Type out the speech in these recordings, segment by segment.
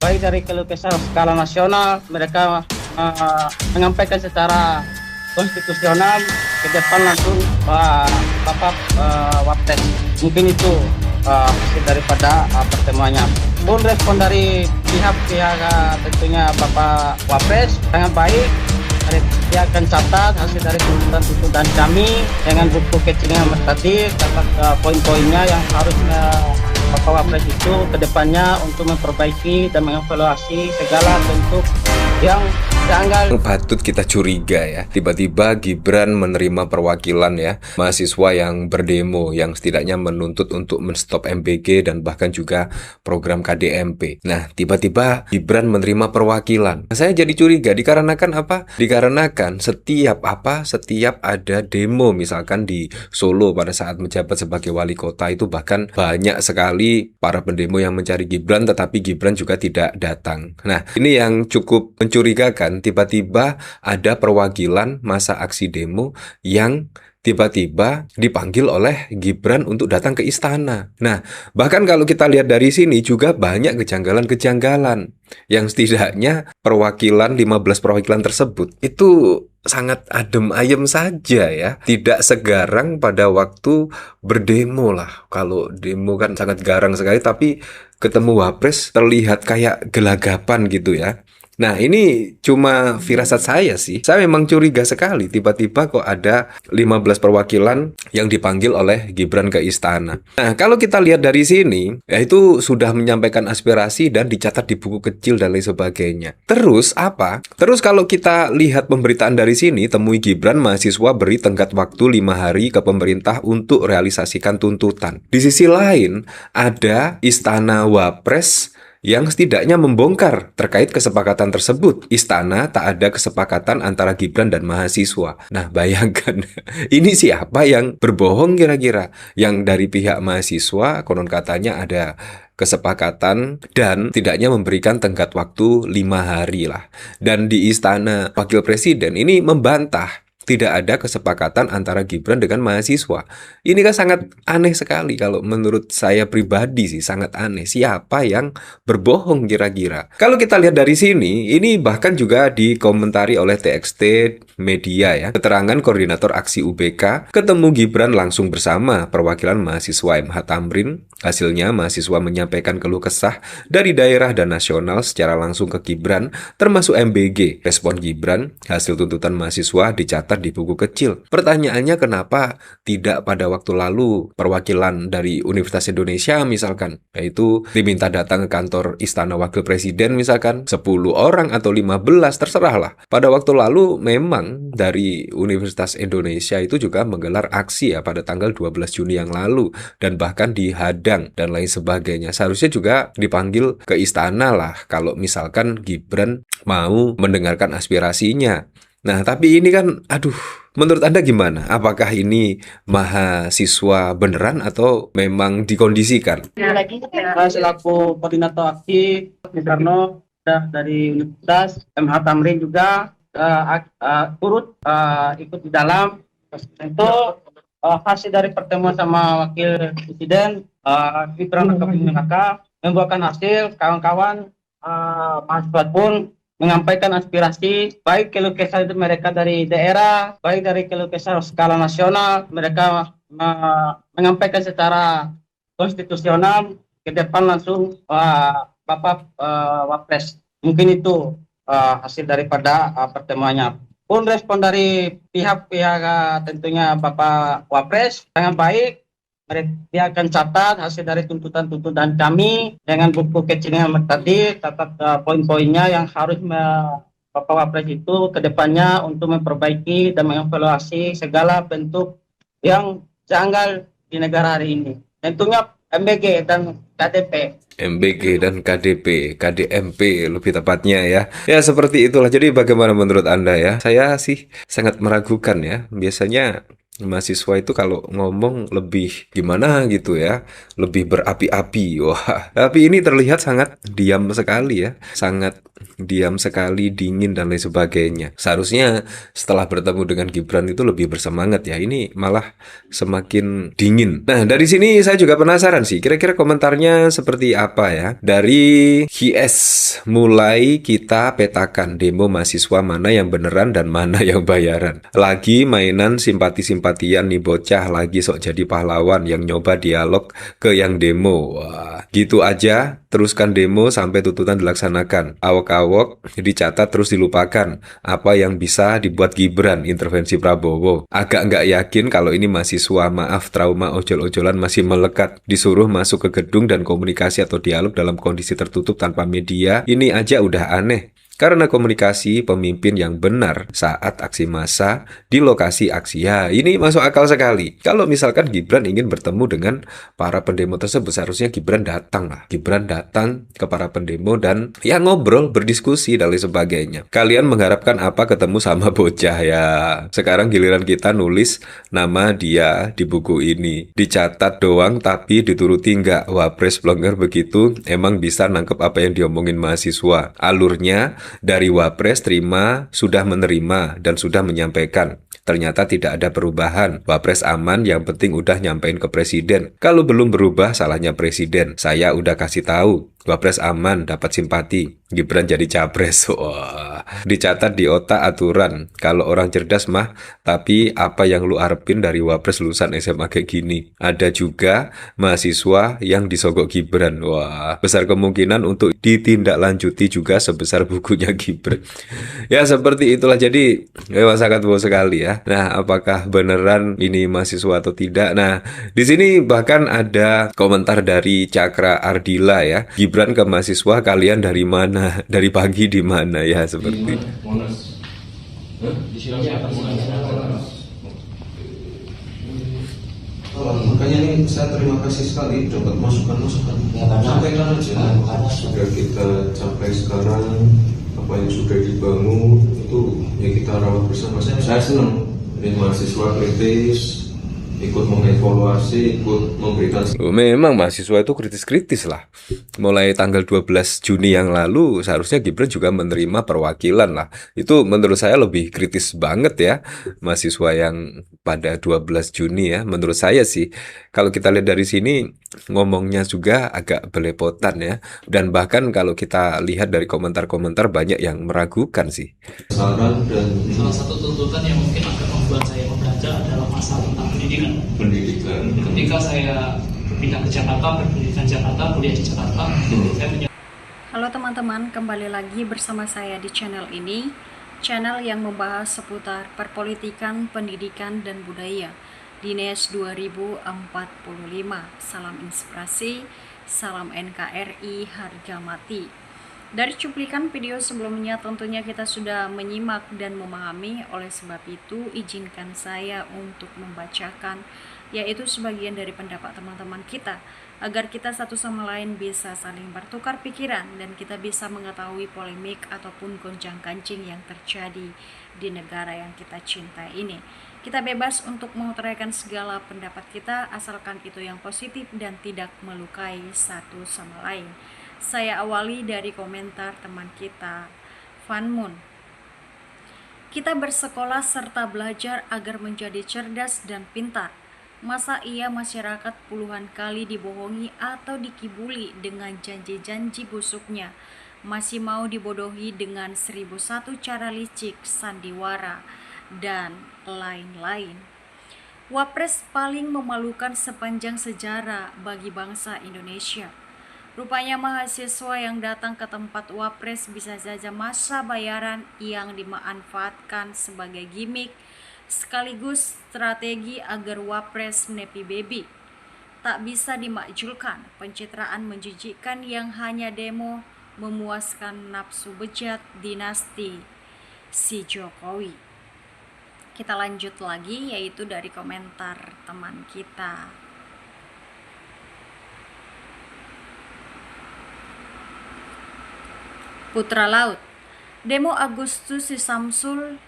baik dari keluh kesah skala nasional. Mereka menyampaikan secara konstitusional ke depan langsung Bapak Wapres. Mungkin itu hasil daripada pertemuannya. Pun respon dari pihak-pihak tentunya Bapak Wapres sangat baik. Dia akan catat hasil dari tuntutan kami dengan buku kecilnya tadi, catat poin-poinnya yang harus Bapak Wapres itu kedepannya untuk memperbaiki dan mengevaluasi segala bentuk yang janggal. Patut kita curiga ya, tiba-tiba Gibran menerima perwakilan ya mahasiswa yang berdemo, yang setidaknya menuntut untuk menstop MBG dan bahkan juga program KDMP. Nah, tiba-tiba Gibran menerima perwakilan. Nah, saya jadi curiga dikarenakan apa? Dikarenakan setiap ada demo misalkan di Solo pada saat menjabat sebagai wali kota itu bahkan banyak sekali para pendemo yang mencari Gibran, tetapi Gibran juga tidak datang. Nah, ini yang cukup mencurigakan. Tiba-tiba ada perwakilan masa aksi demo yang tiba-tiba dipanggil oleh Gibran untuk datang ke istana. Nah, bahkan kalau kita lihat dari sini juga banyak kejanggalan-kejanggalan yang setidaknya 15 perwakilan tersebut itu sangat adem ayem saja ya, tidak segarang pada waktu berdemo lah. Kalau demo kan sangat garang sekali, tapi ketemu Wapres terlihat kayak gelagapan gitu ya. Nah, ini cuma firasat saya sih. Saya memang curiga sekali tiba-tiba kok ada 15 perwakilan yang dipanggil oleh Gibran ke istana. Nah, kalau kita lihat dari sini, ya itu sudah menyampaikan aspirasi dan dicatat di buku kecil dan lain sebagainya. Terus apa? Terus kalau kita lihat pemberitaan dari sini, temui Gibran, mahasiswa beri tenggat waktu 5 hari ke pemerintah untuk realisasikan tuntutan. Di sisi lain, ada istana Wapres yang setidaknya membongkar terkait kesepakatan tersebut. Istana tak ada kesepakatan antara Gibran dan mahasiswa. Nah, bayangkan, ini siapa yang berbohong kira-kira? Yang dari pihak mahasiswa, konon katanya ada kesepakatan dan tidaknya memberikan tenggat waktu 5 hari lah. Dan di istana Wakil Presiden ini membantah tidak ada kesepakatan antara Gibran dengan mahasiswa. Ini kan sangat aneh sekali kalau menurut saya pribadi sih, sangat aneh. Siapa yang berbohong kira-kira? Kalau kita lihat dari sini, ini bahkan juga dikomentari oleh TXT Media ya. Keterangan koordinator aksi UBK, ketemu Gibran langsung bersama perwakilan mahasiswa MH Tamrin. Hasilnya mahasiswa menyampaikan keluh kesah dari daerah dan nasional secara langsung ke Gibran, termasuk MBG. Respon Gibran, hasil tuntutan mahasiswa dicatat di buku kecil. Pertanyaannya kenapa tidak pada waktu lalu perwakilan dari Universitas Indonesia misalkan, yaitu diminta datang ke kantor Istana Wakil Presiden misalkan 10 orang atau 15 terserahlah. Pada waktu lalu memang dari Universitas Indonesia itu juga menggelar aksi ya pada tanggal 12 Juni yang lalu dan bahkan dihadang dan lain sebagainya. Seharusnya juga dipanggil ke istana lah kalau misalkan Gibran mau mendengarkan aspirasinya. Nah, tapi ini kan, aduh, menurut Anda gimana? Apakah ini mahasiswa beneran atau memang dikondisikan? Selaku koordinator aksi, Karno dari Universitas MH Tamrin juga turut ikut di dalam. Itu hasil dari pertemuan sama Wakil Presiden Gibran Rakabuming Raka membuahkan hasil. Kawan-kawan mahasiswa pun menyampaikan aspirasi baik keluh kesah mereka dari daerah, baik dari keluh kesah skala nasional. Mereka menyampaikan secara konstitusional ke depan langsung Bapak Wapres. Mungkin itu hasil daripada pertemuannya. Pun respon dari pihak-pihak tentunya Bapak Wapres sangat baik. Dia akan catat hasil dari tuntutan kami dengan buku kecilnya tadi, catat poin-poinnya yang harus Bapak Wapres itu kedepannya untuk memperbaiki dan mengevaluasi segala bentuk yang janggal di negara hari ini. Tentunya MBG dan KDP. MBG dan KDP, KDMP lebih tepatnya ya. Ya seperti itulah. Jadi bagaimana menurut Anda ya? Saya sih sangat meragukan ya. Biasanya mahasiswa itu kalau ngomong lebih gimana gitu ya, lebih berapi-api. Wah, tapi ini terlihat sangat diam sekali ya, sangat diam sekali, dingin dan lain sebagainya. Seharusnya setelah bertemu dengan Gibran itu lebih bersemangat ya. Ini malah semakin dingin. Nah, dari sini saya juga penasaran sih, kira-kira komentarnya seperti apa ya? Dari HIS, mulai kita petakan demo mahasiswa mana yang beneran dan mana yang bayaran. Lagi mainan simpati-simpatian nih bocah, lagi sok jadi pahlawan yang nyoba dialog ke yang demo. Wah, gitu aja, teruskan demo sampai tuntutan dilaksanakan. Awok-awok dicatat terus dilupakan. Apa yang bisa dibuat Gibran, intervensi Prabowo. Agak nggak yakin kalau ini mahasiswa, maaf trauma ojol-ojolan masih melekat. Disuruh masuk ke gedung dan komunikasi atau dialog dalam kondisi tertutup tanpa media, ini aja udah aneh. Karena komunikasi pemimpin yang benar saat aksi massa di lokasi aksi. Ya, ini masuk akal sekali. Kalau misalkan Gibran ingin bertemu dengan para pendemo tersebut, seharusnya Gibran datang lah. Gibran datang ke para pendemo dan ya ngobrol, berdiskusi dan lain sebagainya. Kalian mengharapkan apa ketemu sama bocah ya? Sekarang giliran kita nulis nama dia di buku ini. Dicatat doang tapi dituruti nggak. Wapres blogger begitu emang bisa nangkep apa yang diomongin mahasiswa. Alurnya dari Wapres terima, sudah menerima, dan sudah menyampaikan. Ternyata tidak ada perubahan. Wapres aman, yang penting udah nyampein ke Presiden. Kalau belum berubah, salahnya Presiden. Saya udah kasih tahu. Wapres aman, dapat simpati. Gibran jadi capres. Wah, dicatat di otak aturan. Kalau orang cerdas mah, tapi apa yang lu arepin dari Wapres lulusan SMA kayak gini? Ada juga mahasiswa yang disogok Gibran. Wah, besar kemungkinan untuk ditindaklanjuti juga sebesar bukunya Gibran. Ya seperti itulah, jadi sangat wow sekali ya. Nah, apakah beneran ini mahasiswa atau tidak? Nah, di sini bahkan ada komentar dari Cakra Ardila ya. Gibran ke mahasiswa, kalian dari mana? Dari pagi di mana ya, seperti itu. Makanya nih saya terima kasih sekali dapat masukan-masukan. Sampaikan aja. Sudah kita capai sekarang, apa yang sudah dibangun itu ya kita rawat bersama. Saya senang ini mahasiswa kritis, ikut mengevaluasi, ikut memberikan. Memang mahasiswa itu kritis-kritis lah. Mulai tanggal 12 Juni yang lalu seharusnya Gibran juga menerima perwakilan lah. Itu menurut saya lebih kritis banget ya, mahasiswa yang pada 12 Juni ya. Menurut saya sih, kalau kita lihat dari sini ngomongnya juga agak belepotan ya. Dan bahkan kalau kita lihat dari komentar-komentar banyak yang meragukan sih. Saran dan salah satu tuntutan yang mungkin akan membuat saya membaca adalah masalah tentang pendidikan. Ketika saya pindah ke Jakarta, berpendidikan Jakarta, kuliah di Jakarta, saya Halo teman-teman, kembali lagi bersama saya di channel ini, channel yang membahas seputar perpolitikan, pendidikan, dan budaya di NES 2045. Salam inspirasi, salam NKRI, harga mati. Dari cuplikan video sebelumnya tentunya kita sudah menyimak dan memahami, oleh sebab itu izinkan saya untuk membacakan yaitu sebagian dari pendapat teman-teman kita agar kita satu sama lain bisa saling bertukar pikiran dan kita bisa mengetahui polemik ataupun gonjang-ganjing yang terjadi di negara yang kita cintai ini. Kita bebas untuk mengutarakan segala pendapat kita asalkan itu yang positif dan tidak melukai satu sama lain. Saya awali dari komentar teman kita, Van Moon. Kita bersekolah serta belajar agar menjadi cerdas dan pintar. Masa iya masyarakat puluhan kali dibohongi atau dikibuli dengan janji-janji busuknya, masih mau dibodohi dengan 1001 cara licik, sandiwara, dan lain-lain. Wapres paling memalukan sepanjang sejarah bagi bangsa Indonesia. Rupanya mahasiswa yang datang ke tempat Wapres bisa saja masa bayaran yang dimanfaatkan sebagai gimmick sekaligus strategi agar Wapres nepi baby. Tak bisa dimakjulkan pencitraan menjijikkan yang hanya demo memuaskan nafsu bejat dinasti si Jokowi. Kita lanjut lagi, yaitu dari komentar teman kita. Putra Laut, demo Agustus si Samsul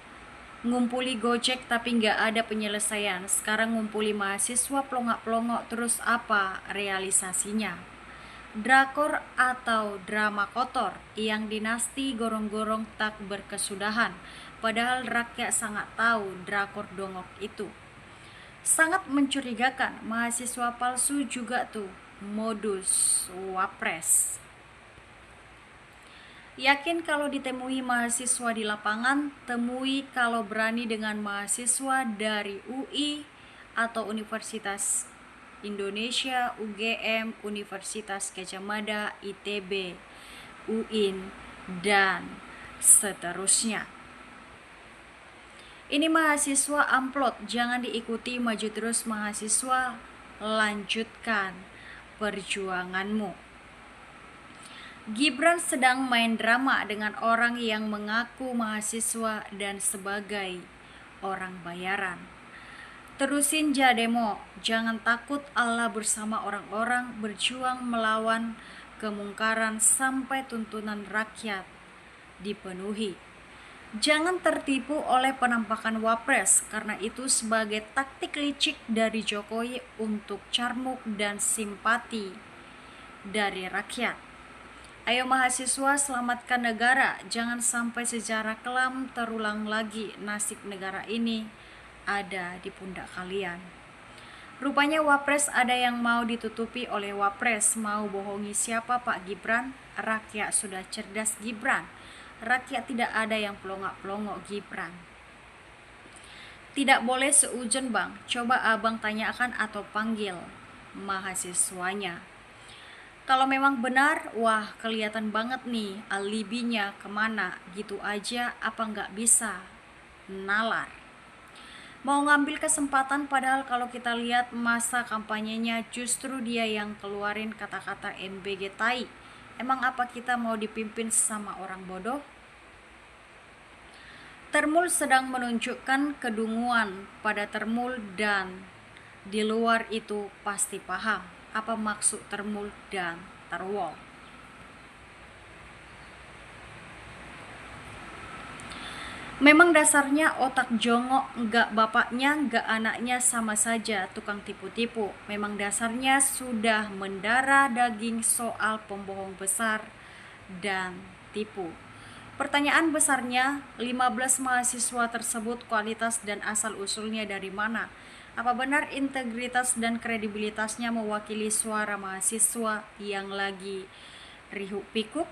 Ngumpuli Gojek tapi nggak ada penyelesaian. Sekarang ngumpuli mahasiswa pelongok-pelongok, terus apa realisasinya? Drakor atau drama kotor yang dinasti gorong-gorong tak berkesudahan. Padahal rakyat sangat tahu drakor dongok itu. Sangat mencurigakan, mahasiswa palsu juga tuh, modus wapres. Yakin kalau ditemui mahasiswa di lapangan, temui kalau berani dengan mahasiswa dari UI atau Universitas Indonesia, UGM, Universitas Gadjah Mada, ITB, UIN, dan seterusnya. Ini mahasiswa amplop, jangan diikuti, maju terus mahasiswa, lanjutkan perjuanganmu. Gibran sedang main drama dengan orang yang mengaku mahasiswa dan sebagai orang bayaran. Terusin demo, jangan takut, Allah bersama orang-orang berjuang melawan kemungkaran sampai tuntunan rakyat dipenuhi. Jangan tertipu oleh penampakan wapres, karena itu sebagai taktik licik dari Jokowi untuk carmuk dan simpati dari rakyat. Ayo mahasiswa, selamatkan negara, jangan sampai sejarah kelam terulang lagi. Nasib negara ini ada di pundak kalian. Rupanya wapres ada yang mau ditutupi oleh wapres. Mau bohongi siapa Pak Gibran? Rakyat sudah cerdas Gibran. Rakyat tidak ada yang pelongok-pelongok Gibran. Tidak boleh seujon bang, coba abang tanyakan atau panggil mahasiswanya. Kalau memang benar, wah kelihatan banget nih alibinya kemana, gitu aja apa nggak bisa nalar. Mau ngambil kesempatan, padahal kalau kita lihat masa kampanyenya justru dia yang keluarin kata-kata MBG tai. Emang apa kita mau dipimpin sama orang bodoh? Termul sedang menunjukkan kedunguan pada Termul, dan di luar itu pasti paham apa maksud Termul dan Terwol. Memang dasarnya otak jongok, nggak bapaknya, nggak anaknya, sama saja tukang tipu-tipu. Memang dasarnya sudah mendarah daging soal pembohong besar dan tipu. Pertanyaan besarnya, 15 mahasiswa tersebut kualitas dan asal-usulnya dari mana? Apa benar integritas dan kredibilitasnya mewakili suara mahasiswa yang lagi riuh pikuk?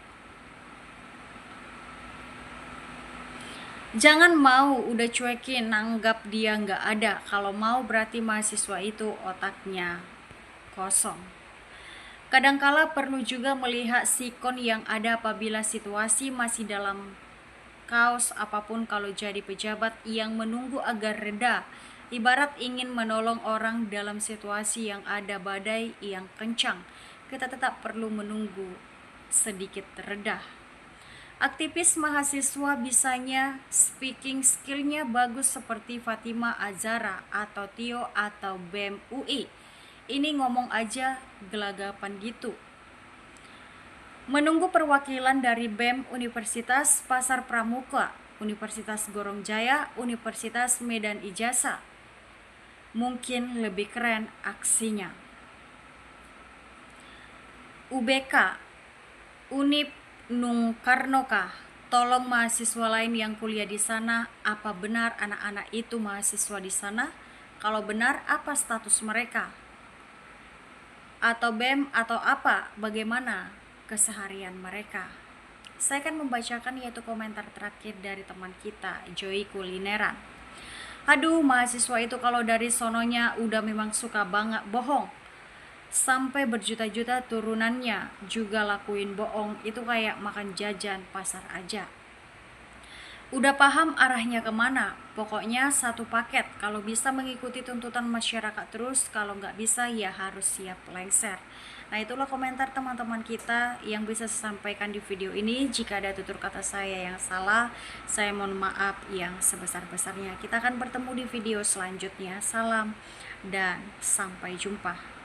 Jangan mau udah cuekin, nanggap dia nggak ada. Kalau mau berarti mahasiswa itu otaknya kosong. Kadangkala perlu juga melihat sikon yang ada apabila situasi masih dalam kaos apapun. Kalau jadi pejabat yang menunggu agar reda, ibarat ingin menolong orang dalam situasi yang ada badai yang kencang, kita tetap perlu menunggu sedikit reda. Aktivis mahasiswa bisanya speaking skillnya bagus seperti Fatima Azara atau Tio atau BEM UI. Ini ngomong aja gelagapan gitu. Menunggu perwakilan dari BEM Universitas Pasar Pramuka, Universitas Gorong Jaya, Universitas Medan Ijasa. Mungkin lebih keren aksinya. UBK, Unip Nung Karnoka, tolong mahasiswa lain yang kuliah di sana, apa benar anak-anak itu mahasiswa di sana? Kalau benar, apa status mereka? Atau BEM atau apa? Bagaimana keseharian mereka? Saya akan membacakan yaitu komentar terakhir dari teman kita, Joy Kulineran. Aduh, mahasiswa itu kalau dari sononya udah memang suka banget bohong. Sampai berjuta-juta turunannya juga lakuin bohong. Itu kayak makan jajan pasar aja. Udah paham arahnya kemana. Pokoknya satu paket. Kalau bisa mengikuti tuntutan masyarakat terus. Kalau nggak bisa ya harus siap lengser. Nah, itulah komentar teman-teman kita yang bisa saya sampaikan di video ini. Jika ada tutur kata saya yang salah, saya mohon maaf yang sebesar-besarnya. Kita akan bertemu di video selanjutnya. Salam dan sampai jumpa.